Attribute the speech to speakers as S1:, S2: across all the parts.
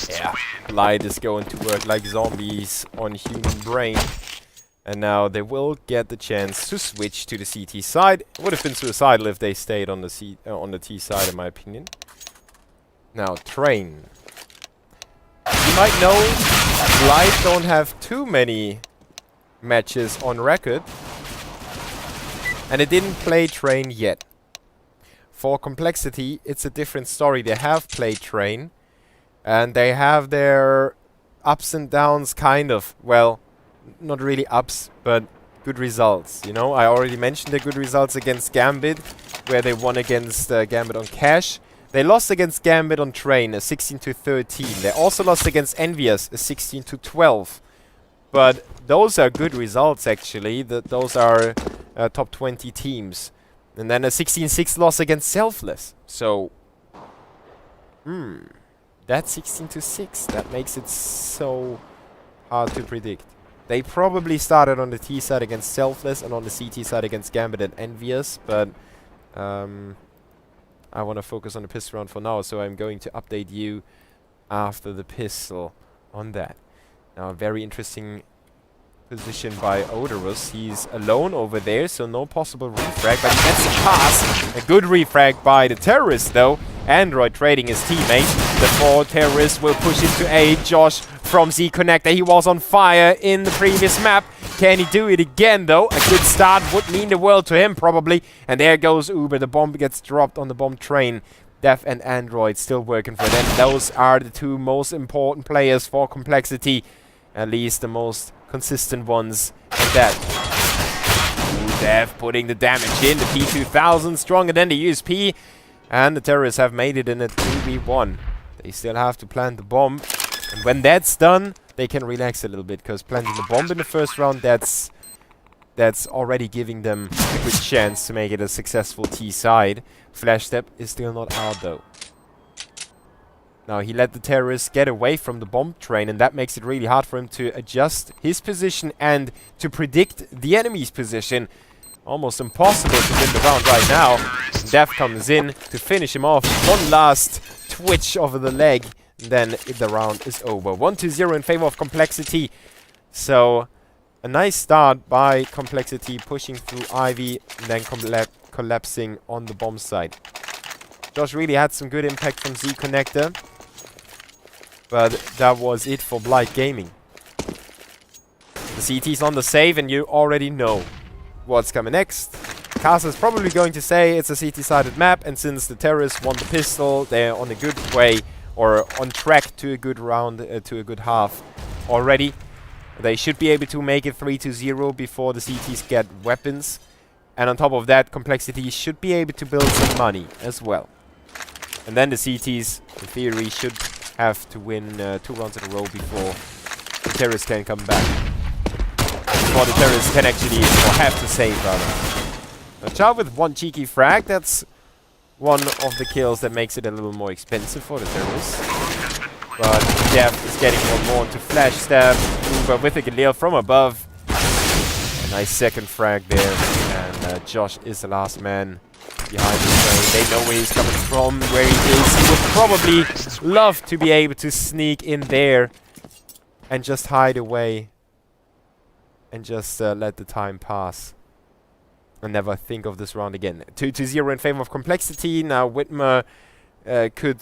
S1: Yeah, Blight is going to work like zombies on human brain. And now they will get the chance to switch to the CT side. It would have been suicidal if they stayed on the on the T side, in my opinion. Now, Train. You might know Blight don't have too many matches on record. And they didn't play Train yet. For Complexity, it's a different story. They have played Train. And they have their ups and downs, kind of. Well, not really ups, but good results. You know, I already mentioned the good results against Gambit, where they won against Gambit on Cash. They lost against Gambit on Train, a 16-13. They also lost against Envious, a 16-12. But those are good results, actually. Those are top 20 teams. And then a 16-6 loss against Selfless. So, that's 16-6. That makes it so hard to predict. They probably started on the T side against Selfless and on the CT side against Gambit and Envious, but I want to focus on the pistol round for now, so I'm going to update you after the pistol on that. Now, a very interesting position by Odorous. He's alone over there, so no possible refrag, but he gets the pass. A good refrag by the terrorist, though. Android trading his teammate. The 4 terrorists will push into A. Josh from Z Connector. He was on fire in the previous map. Can he do it again, though? A good start would mean the world to him, probably. And there goes Uber. The bomb gets dropped on the bomb train. Def and Android still working for them. Those are the 2 most important players for Complexity. At least the most consistent ones. And that. Def putting the damage in. The P2000 stronger than the USP. And the terrorists have made it in a 2v1. They still have to plant the bomb. And when that's done, they can relax a little bit. Because planting the bomb in the first round, that's already giving them a good chance to make it a successful T side. Flash step is still not out, though. Now, he let the terrorists get away from the bomb train. And that makes it really hard for him to adjust his position and to predict the enemy's position. Almost impossible to win the round right now. Def comes in to finish him off. One last twitch over the leg. And then the round is over. 1-0 in favor of Complexity. So, a nice start by Complexity, pushing through Ivy and then collapsing on the bomb side. Josh really had some good impact from Z Connector. But that was it for Blight Gaming. The CT's on the save and you already know what's coming next. Casa is probably going to say it's a CT-sided map, and since the terrorists won the pistol, they're on a good way, or on track to a good round, to a good half already. They should be able to make it 3-0 before the CTs get weapons. And on top of that, Complexity should be able to build some money as well. And then the CTs, in theory, should have to win 2 rounds in a row before the terrorists can come back. Before the terrorists can actually, or have to save, rather. Now, Chow with 1 cheeky frag. That's one of the kills that makes it a little more expensive for the terrorists. But Def is getting one more to flash stab. Uber with a Galil from above. A nice second frag there. And Josh is the last man behind the train. They know where he's coming from, where he is. He would probably love to be able to sneak in there and just hide away. And just let the time pass. And never think of this round again. 2-0 in favor of Complexity. Now Whitmer could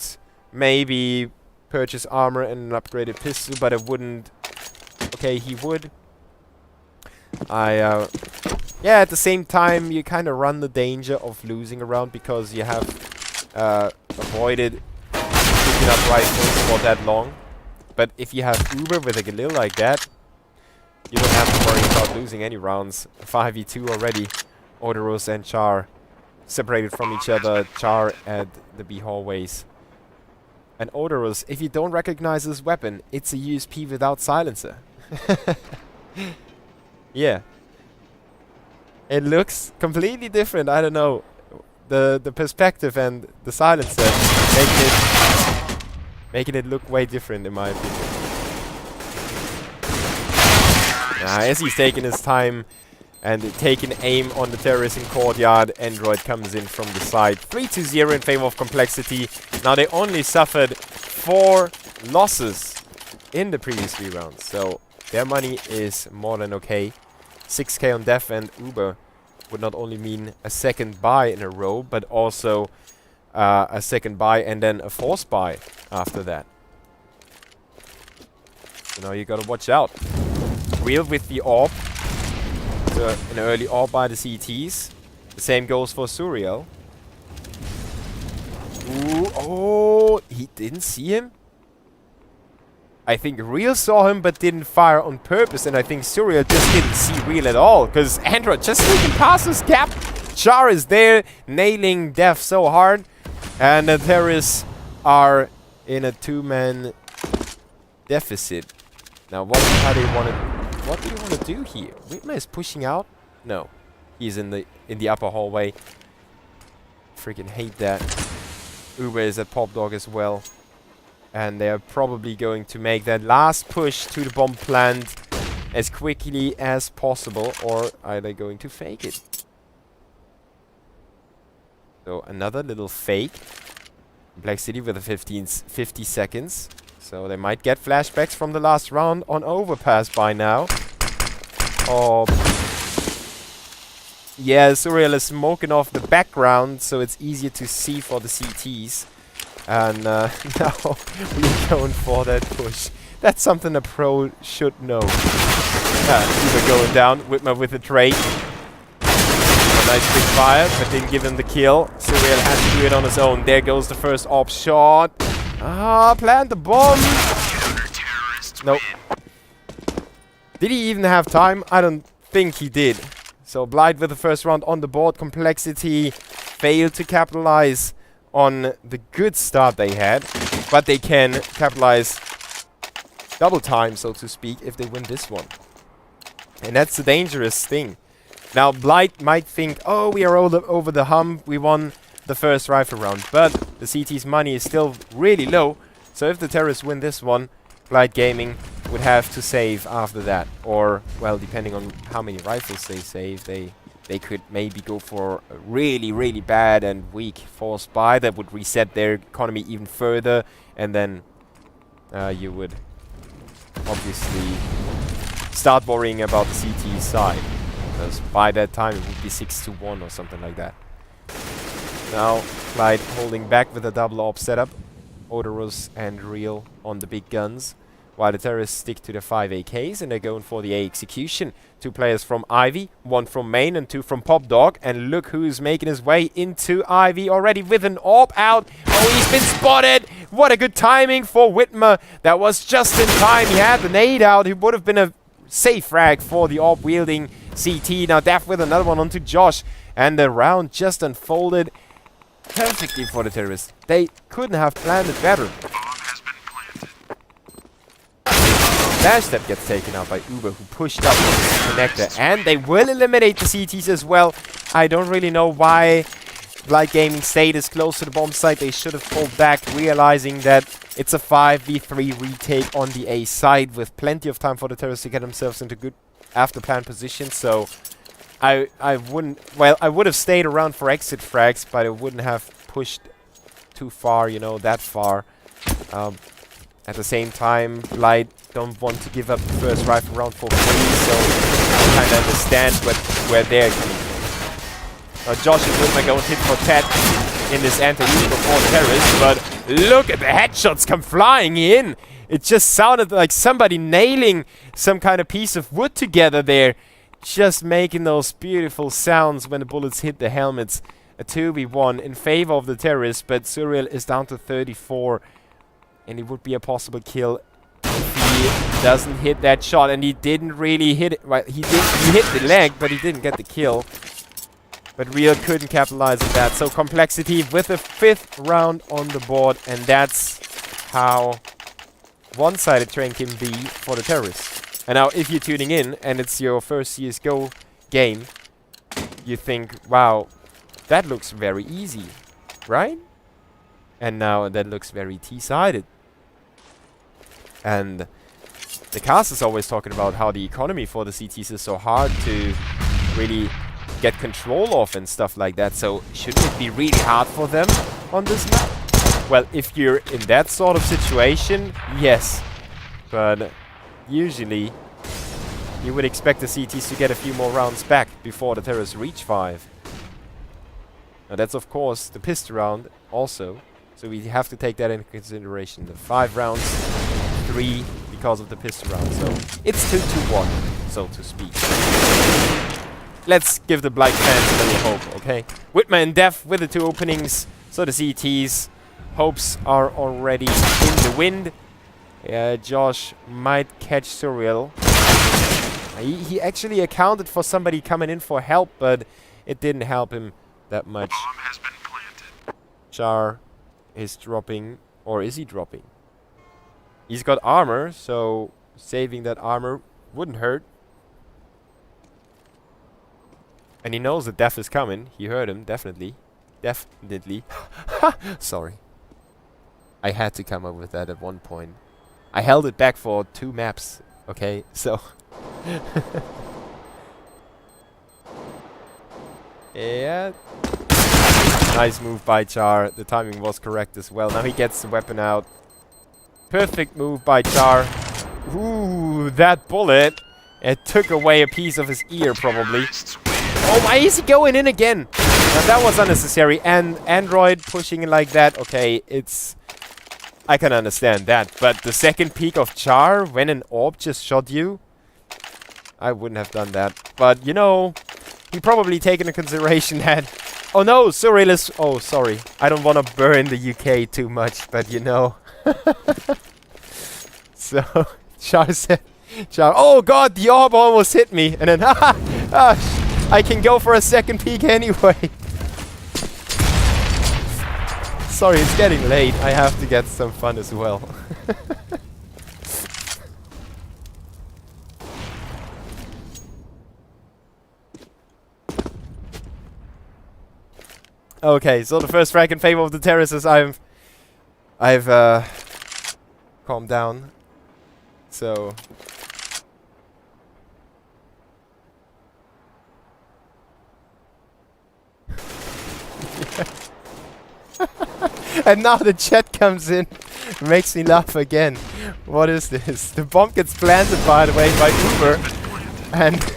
S1: maybe purchase armor and an upgraded pistol, but it wouldn't. Okay, he would. Yeah, at the same time, you kind of run the danger of losing a round because you have avoided picking up rifles for that long. But if you have Uber with a Galil like that, you don't have to worry about losing any rounds. 5v2 already. Odorous and Char separated from each other. Char at the B hallways. And Odorous, if you don't recognize this weapon, it's a USP without silencer. Yeah. It looks completely different. I don't know. The perspective and the silencer making it look way different in my opinion. As he's taking his time and taking aim on the terrorist in courtyard, Android comes in from the side. 3-0 in favor of Complexity. Now they only suffered 4 losses in the previous 3 rounds. So their money is more than okay. 6k on Def and Uber would not only mean a second buy in a row, but also a second buy and then a force buy after that. So now you gotta watch out. Real with the AWP. So an early AWP by the CTs. The same goes for Suriel. Ooh, oh, he didn't see him? I think Real saw him but didn't fire on purpose, and I think Suriel just didn't see Real at all, because Android just taking past his cap. Char is there, nailing Def so hard, and the terrorists are in a 2-man deficit. Now, what do you want to do here? Whitmer is pushing out? No, he's in the upper hallway. Freaking hate that. Uber is at Pop Dog as well. And they are probably going to make that last push to the bomb plant as quickly as possible. Or are they going to fake it? So another little fake. Black City with a 50 seconds. So they might get flashbacks from the last round on Overpass by now. Oh. Yeah, Suriel is smoking off the background, so it's easier to see for the CTs. And now we're going for that push. That's something a pro should know. We're going down. Whitmer with the trade. A nice big fire, but didn't give him the kill. Suriel has to do it on his own. There goes the first AWP shot. Ah, plant the bomb. Nope. Did he even have time? I don't think he did. So Blight with the first round on the board. Complexity failed to capitalize on the good start they had, but they can capitalize double time, so to speak, if they win this one. And that's the dangerous thing. Now Blight might think, oh, we are over the hump, we won the first rifle round, but the CT's money is still really low, so if the terrorists win this one, Blight Gaming would have to save after that. Or, well, depending on how many rifles they save, they could maybe go for a really, really bad and weak force buy that would reset their economy even further, and then you would obviously start worrying about the CT side, because by that time it would be 6-1 or something like that. Now Clyde holding back with a double AWP setup. Odorous and Real on the big guns, while the terrorists stick to the 5 AKs and they're going for the A execution. 2 players from Ivy, 1 from main and 2 from Pop Dog. And look who's making his way into Ivy already with an AWP out. Oh, he's been spotted! What a good timing for Whitmer. That was just in time. He had the nade out. He would have been a safe frag for the AWP wielding CT. Now Def with another one onto Josh. And the round just unfolded perfectly for the terrorists. They couldn't have planned it better. Dash step gets taken out by Uber, who pushed up the connector, and they will eliminate the CTs as well. I don't really know why Blight Gaming stayed as close to the bomb site. They should have pulled back, realizing that it's a 5v3 retake on the A side with plenty of time for the terrorists to get themselves into good after plan position. So I wouldn't, well, I would have stayed around for exit frags, but I wouldn't have pushed too far, you know, that far. At the same time, Blight don't want to give up the first rifle round for free, so I kind of understand where they're coming from. Josh and Whitmer going hit for Ted in this anti-unico for terrorists, but look at the headshots come flying in! It just sounded like somebody nailing some kind of piece of wood together there, just making those beautiful sounds when the bullets hit the helmets. A 2v1 in favor of the terrorists, but Suriel is down to 34, and it would be a possible kill if he doesn't hit that shot, and he didn't really hit it. Right, he hit the leg, but he didn't get the kill. But Real couldn't capitalize on that. So Complexity with the 5th round on the board, and that's how one-sided train can be for the terrorists. And now, if you're tuning in and it's your first CSGO game, you think, wow, that looks very easy, right? And now that looks very T-sided. And the cast is always talking about how the economy for the CTs is so hard to really get control of and stuff like that. So shouldn't it be really hard for them on this map? Well, if you're in that sort of situation, yes. But usually, you would expect the CTs to get a few more rounds back before the terrorists reach 5. Now that's of course the pistol round also. So we have to take that into consideration. The 5 rounds, 3 because of the pistol round. So it's 2-1, so to speak. Let's give the Blight fans a little hope, okay? Whitmer and Def with the 2 openings. So the CTs hopes are already in the wind. Josh might catch Surreal. He actually accounted for somebody coming in for help, but it didn't help him that much.
S2: Bomb has been planted.
S1: Char is dropping, or is he dropping? He's got armor, so saving that armor wouldn't hurt. And he knows that Def is coming. He heard him, definitely. Definitely. Sorry. I had to come up with that at one point. I held it back for 2 maps, okay? So... yeah. Nice move by Char. The timing was correct as well. Now he gets the weapon out. Perfect move by Char. Ooh, that bullet. It took away a piece of his ear, probably. Oh, why is he going in again? Now that was unnecessary. And Android pushing it like that. Okay, it's... I can understand that. But the second peek of Char when an orb just shot you... I wouldn't have done that. But, you know, he probably taken into consideration that... Oh no, Surrealist... Oh, sorry. I don't want to burn the UK too much, but you know. So, Char said... Char... Oh god, the orb almost hit me. And then, I can go for a second peek anyway. Sorry, it's getting late. I have to get some fun as well. Okay, so the first frag in favor of the terraces. I've calmed down. So and now the chat comes in, makes me laugh again. What is this? The bomb gets planted, by the way, by Uber, and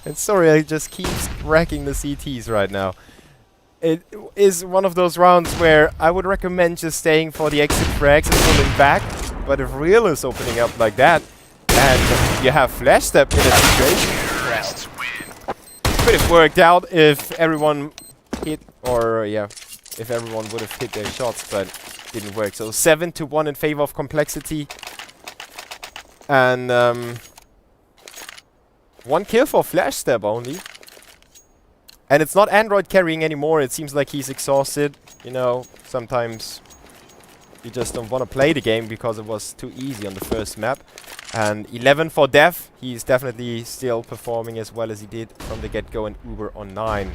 S1: and sorry, I just keeps wrecking the CTs right now. It is one of those rounds where I would recommend just staying for the exit frags and pulling back. But if Real is opening up like that, and you have Flash Step in a situation, well, could have worked out if everyone hit, or yeah, if everyone would have hit their shots, but didn't work. So 7-1 in favor of Complexity, and 1 kill for Flash Step only. And it's not Android carrying anymore. It seems like he's exhausted. You know, sometimes you just don't want to play the game because it was too easy on the first map. And 11 for Def. He's definitely still performing as well as he did from the get-go, and Uber on 9.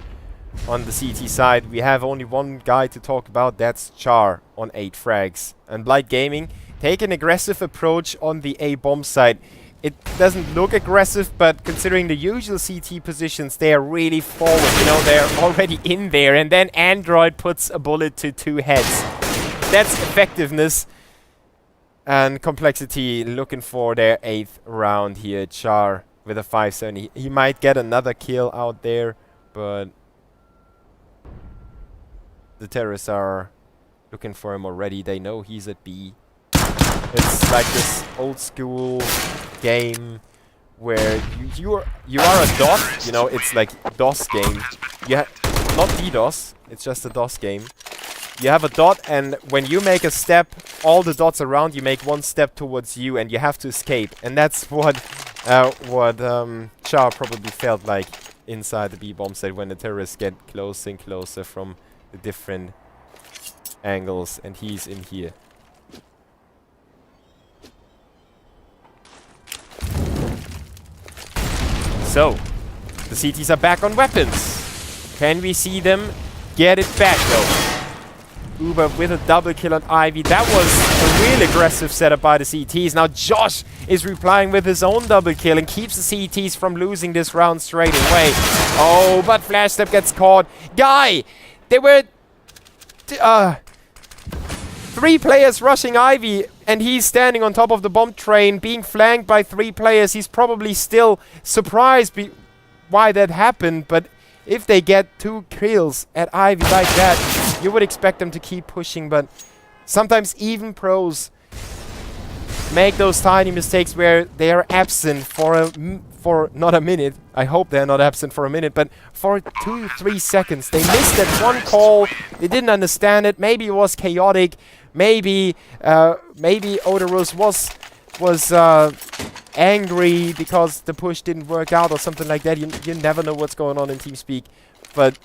S1: On the CT side, we have only one guy to talk about. That's Char on 8 frags. And Blight Gaming take an aggressive approach on the A bomb side. It doesn't look aggressive, but considering the usual CT positions, they are really forward. You know, they're already in there. And then Android puts a bullet to 2 heads. That's effectiveness. And Complexity looking for their 8th round here. Char with a 5-7. He might get another kill out there, but the terrorists are looking for him already. They know he's at B. It's like this old school game where you are a DOS. You know, it's like DOS game. Not DDoS. It's just a DOS game. You have a dot, and when you make a step, all the dots around you make 1 step towards you, and you have to escape. And that's what Char probably felt like inside the B bomb site when the terrorists get closer and closer from the different angles, and he's in here. So, the CTs are back on weapons. Can we see them get it back though? Uber with a double kill on Ivy. That was a real aggressive setup by the CTs. Now Josh is replying with his own double kill and keeps the CTs from losing this round straight away. Oh, but Flash Step gets caught. Guy, there were 3 players rushing Ivy, and he's standing on top of the bomb train, being flanked by 3 players. He's probably still surprised why that happened, but if they get 2 kills at Ivy like that, you would expect them to keep pushing, but sometimes even pros make those tiny mistakes where they are absent for not a minute. I hope they're not absent for a minute, but for 2-3 seconds. They missed that one call. They didn't understand it. Maybe it was chaotic. Maybe Odorous was angry because the push didn't work out or something like that. You never know what's going on in TeamSpeak, but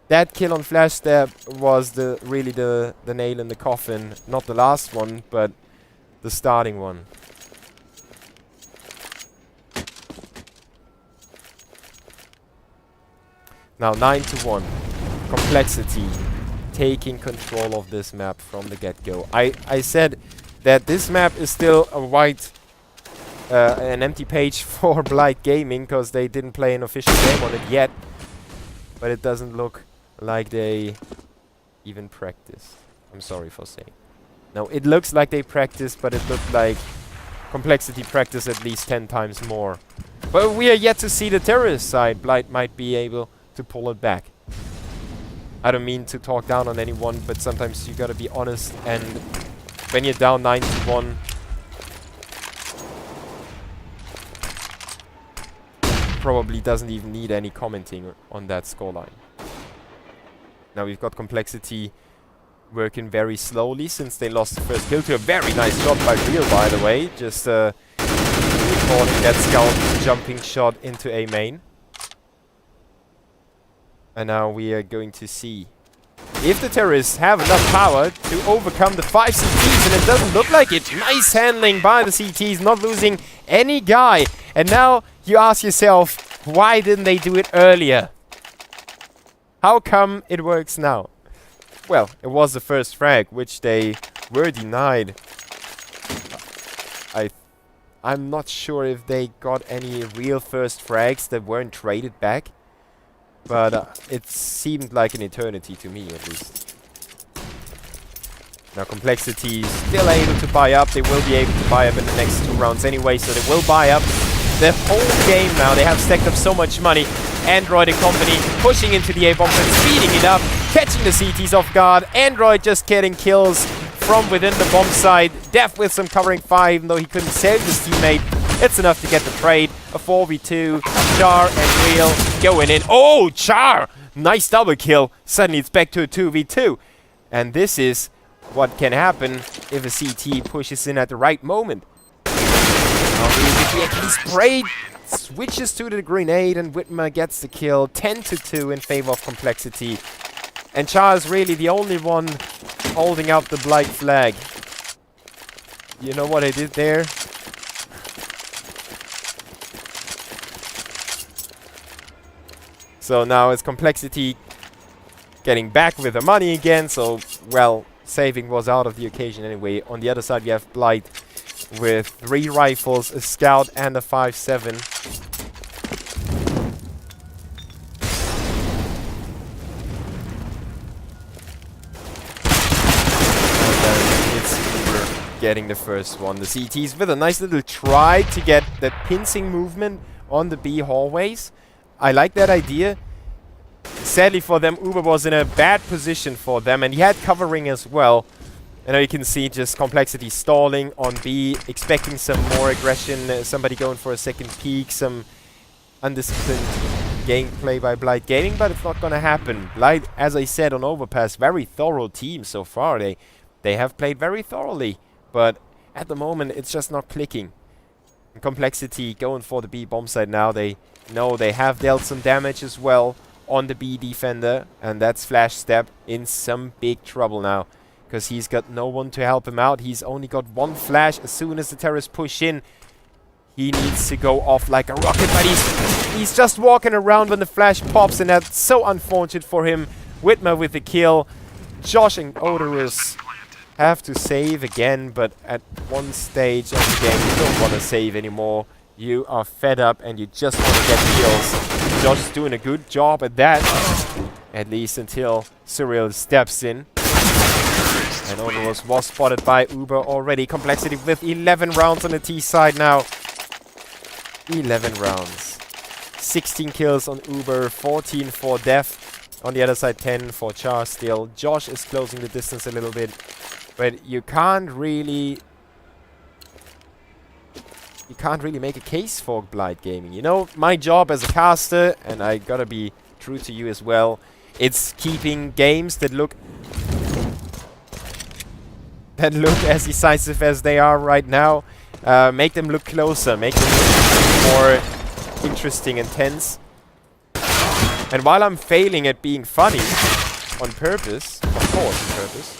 S1: that kill on Flash Step was really the nail in the coffin. Not the last one, but the starting one. Now 9-1. Complexity taking control of this map from the get-go. I said that this map is still a an empty page for Blight Gaming because they didn't play an official game on it yet. But it doesn't look like they even practice. I'm sorry for saying. No, it looks like they practice, but it looked like Complexity practice at least 10 times more. But we are yet to see the terrorist side. Blight might be able to pull it back. I don't mean to talk down on anyone, but sometimes you gotta be honest, and when you're down 9-1, probably doesn't even need any commenting on that scoreline. Now we've got Complexity working very slowly since they lost the first kill to a very nice shot by Real, by the way. Just recording that scout jumping shot into A main. And now we are going to see if the terrorists have enough power to overcome the 5 CTs, and it doesn't look like it. Nice handling by the CTs, not losing any guy. And now you ask yourself, why didn't they do it earlier? How come it works now? Well, it was the first frag, which they were denied. I'm not sure if they got any real first frags that weren't traded back. But it seemed like an eternity to me, at least. Now Complexity is still able to buy up. They will be able to buy up in the next 2 rounds anyway, so they will buy up the whole game now. They have stacked up so much money. Android and company pushing into the A-bomb and speeding it up, catching the CTs off guard. Android just getting kills from within the bomb side. Def with some covering fire, even though he couldn't save his teammate. It's enough to get the trade. A 4v2. Char and Real going in. Oh, Char! Nice double kill. Suddenly it's back to a 2v2. And this is what can happen if a CT pushes in at the right moment. He sprayed, switches to the grenade, and Whitmer gets the kill. 10-2 in favor of Complexity. And Char is really the only one holding up the Blight flag. You know what I did there? So now it's Complexity getting back with the money again. So, well, saving was out of the occasion anyway. On the other side, we have Blight with 3 rifles, a scout, and a 5.7. Getting the first one. The CTs with a nice little try to get that pincing movement on the B hallways. I like that idea. Sadly for them, Uber was in a bad position for them, and he had covering as well. And now you can see just Complexity stalling on B, expecting some more aggression, somebody going for a second peek, some undisciplined gameplay by Blight Gaming, but it's not going to happen. Blight, as I said on Overpass, very thorough team so far. They have played very thoroughly, but at the moment it's just not clicking. And Complexity going for the B bomb site now. They know they have dealt some damage as well on the B defender, and that's Flash Step in some big trouble now, because he's got no one to help him out. He's only got 1 flash. As soon as the terrorists push in, he needs to go off like a rocket, but he's just walking around when the flash pops, and that's so unfortunate for him. Whitmer with the kill. Josh and Odorous have to save again, but at one stage of the game, you don't want to save anymore. You are fed up and you just want to get kills. Josh is doing a good job at that, at least until Surreal steps in. And Odorous was spotted by Uber already. Complexity with 11 rounds on the T side now. 11 rounds. 16 kills on Uber, 14 for Def. On the other side, 10 for Char still. Josh is closing the distance a little bit. But you can't really make a case for Blight Gaming. You know, my job as a caster, and I gotta be true to you as well, it's keeping games that look as decisive as they are right now, make them look closer, make them look more interesting and tense. And while I'm failing at being funny, on purpose, of course on purpose,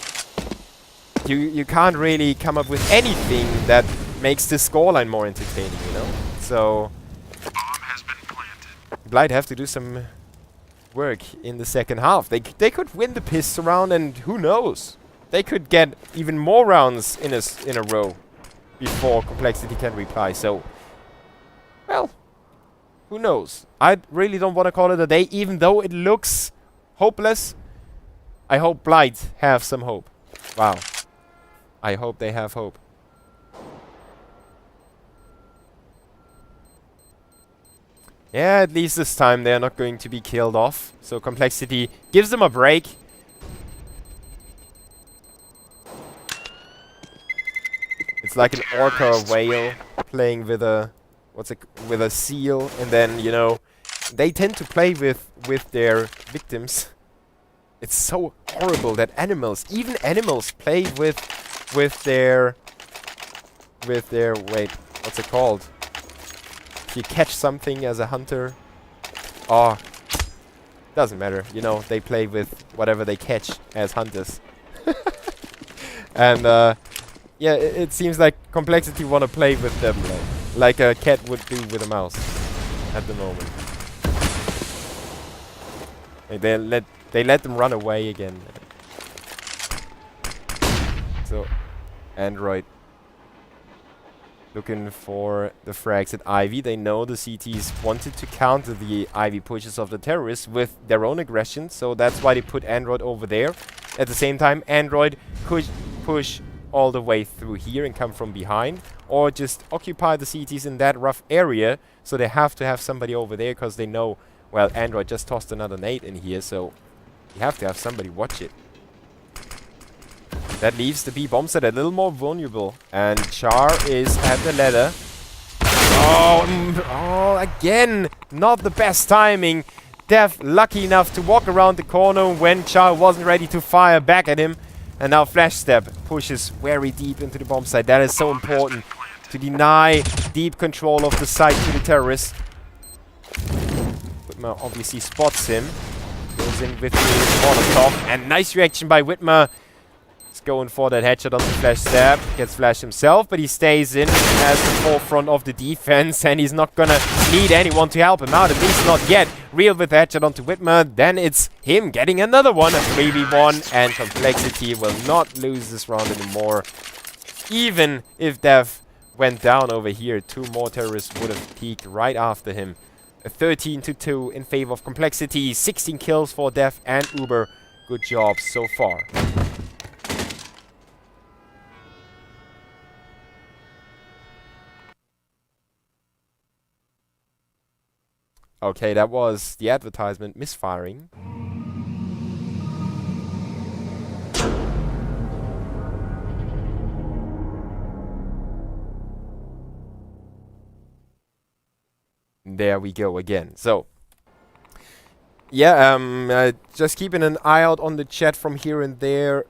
S1: you can't really come up with anything that makes the scoreline more entertaining, you know? So Blight have to do some work in the second half. They could win the piss round, and who knows? They could get even more rounds in a row before Complexity can reply. So, well, who knows? I really don't want to call it a day, even though it looks hopeless. I hope Blight have some hope. Wow. I hope they have hope. Yeah, at least this time they're not going to be killed off. So Complexity gives them a break. It's like an orca or whale playing with a with a seal, and then, you know, they tend to play with their victims. It's so horrible that even animals play with their wait, what's it called? If you catch something as a hunter, oh, doesn't matter, you know, they play with whatever they catch as hunters. And yeah, it seems like Complexity want to play with them like a cat would do with a mouse at the moment. They let them run away again. So, Android looking for the frags at Ivy. They know the CTs wanted to counter the Ivy pushes of the terrorists with their own aggression, so that's why they put Android over there. At the same time, Android could push all the way through here and come from behind, or just occupy the CTs in that rough area, so they have to have somebody over there, because they know, well, Android just tossed another nade in here, so you have to have somebody watch it. That leaves the B bomb set a little more vulnerable, and Char is at the ladder. Oh, again, not the best timing. Def lucky enough to walk around the corner when Char wasn't ready to fire back at him. And now Flash Step pushes very deep into the bomb site. That is so important, to deny deep control of the site to the terrorists. Whitmer obviously spots him. Goes in with the Molotov. And nice reaction by Whitmer. He's going for that headshot on the Flash Step. Gets Flash himself, but he stays in as the forefront of the defense. And he's not gonna need anyone to help him out, at least not yet. Real with the headshot onto Whitmer. Then it's him getting another one. A 3v1. And Complexity will not lose this round anymore. Even if Dev went down over here, two more terrorists would have peeked right after him. A 13-2 in favor of Complexity. 16 kills for Dev and Uber. Good job so far. Okay, that was the advertisement misfiring. There we go again. So, yeah, just keeping an eye out on the chat from here and there.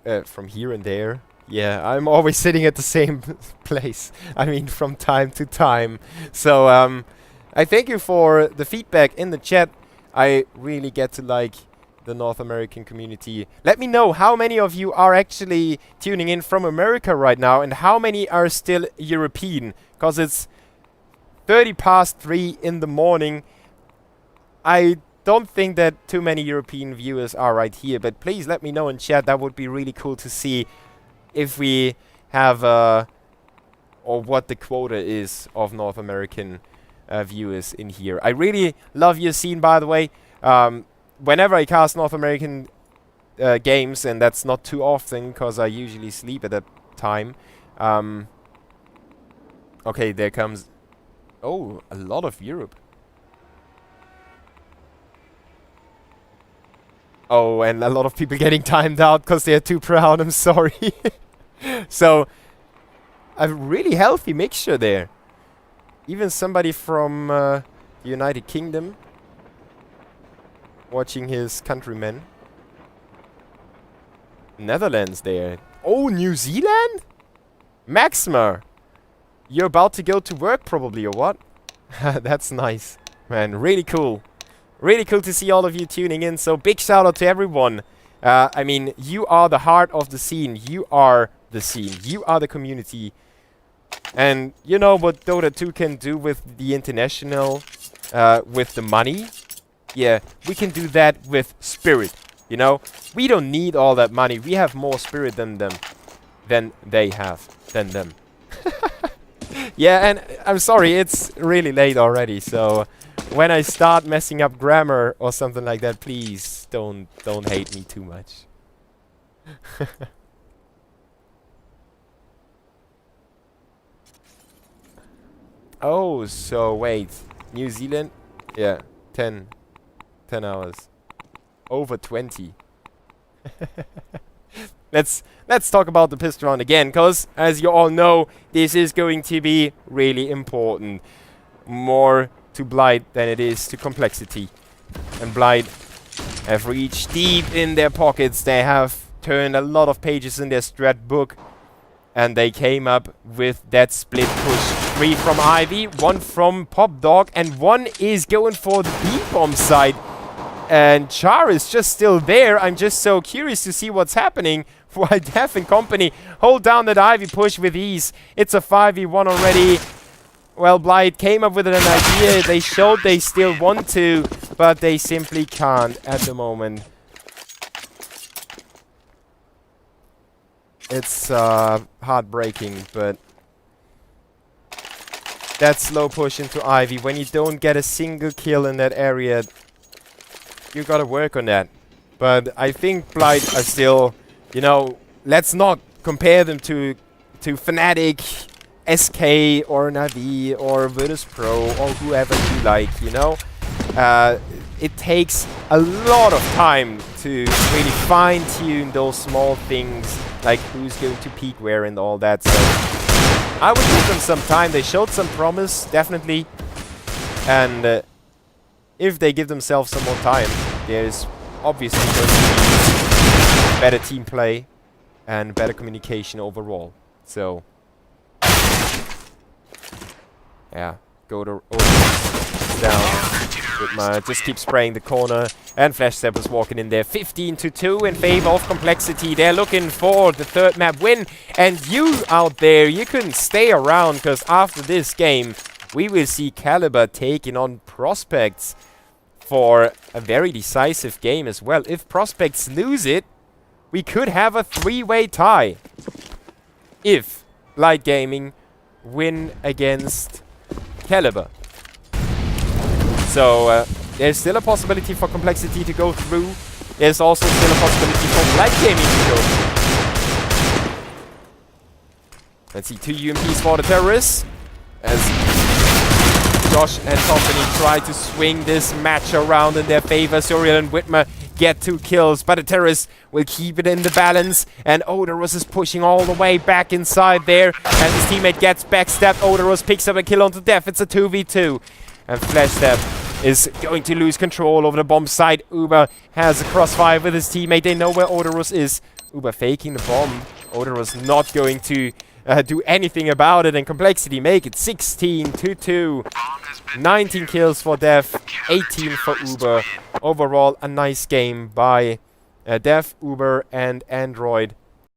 S1: Yeah, I'm always sitting at the same place. I mean, from time to time. So, I thank you for the feedback in the chat. I really get to like the North American community. Let me know how many of you are actually tuning in from America right now, and how many are still European, because it's 3 in the morning. I don't think that too many European viewers are right here, but please let me know in chat. That would be really cool to see if we have or what the quota is of North American viewers in here. I really love your scene, by the way. Whenever I cast North American games, and that's not too often because I usually sleep at that time. Okay, there comes... Oh, a lot of Europe. Oh, and a lot of people getting timed out because they're too proud. I'm sorry. So, a really healthy mixture there. Even somebody from the United Kingdom watching his countrymen. Netherlands there. Oh, New Zealand? Maxima, you're about to go to work probably, or what? That's nice. Man, really cool. Really cool to see all of you tuning in. So big shout out to everyone. I mean, you are the heart of the scene. You are the scene. You are the community. And you know what Dota 2 can do with the international, with the money? Yeah, we can do that with spirit. You know, we don't need all that money. We have more spirit than them, than they have, than them. Yeah, and I'm sorry, it's really late already. So when I start messing up grammar or something like that, please don't hate me too much. Oh, so wait, New Zealand? Yeah, 10 hours. Over 20. Let's talk about the pistol round again, because as you all know, this is going to be really important. More to Blight than it is to Complexity. And Blight have reached deep in their pockets. They have turned a lot of pages in their strat book, and they came up with that split push. 3 from Ivy, 1 from Pop Dog, and 1 is going for the B-bomb side. And Char is just still there. I'm just so curious to see what's happening. While Def and company hold down that Ivy push with ease. It's a 5v1 already. Well, Blight came up with an idea. They showed they still want to, but they simply can't at the moment. It's heartbreaking, but that slow push into Ivy, when you don't get a single kill in that area, you gotta work on that. But I think Blight are still, you know, let's not compare them to Fnatic, SK or Navi or Virtus Pro or whoever you like, you know. It takes a lot of time to really fine-tune those small things, like who's going to peak where and all that. So I would give them some time. They showed some promise, definitely. And if they give themselves some more time, there's obviously going to be better team play and better communication overall. So, yeah, go to down. Just keep spraying the corner, and Flash Step is walking in there. 15-2 in favor of Complexity. They're looking for the 3rd map win, and you out there, you couldn't stay around, because after this game, we will see Caliber taking on Prospects for a very decisive game as well. If Prospects lose it, we could have a 3-way tie. If Blight Gaming win against Caliber. So, there's still a possibility for Complexity to go through. There's also still a possibility for Blight Gaming to go through. Let's see, 2 UMPs for the terrorists. As Josh and company try to swing this match around in their favor. Suriel and Whitmer get 2 kills, but the terrorists will keep it in the balance. And Odorous is pushing all the way back inside there. As his teammate gets backstabbed, Odorous picks up a kill onto Def. It's a 2v2. And Flash Step is going to lose control over the bomb site. Uber has a crossfire with his teammate. They know where Odorous is. Uber faking the bomb. Odorous not going to do anything about it. And Complexity make it 16-2. 19 kills for Def, 18 for Uber. Overall, a nice game by Def, Uber, and Android.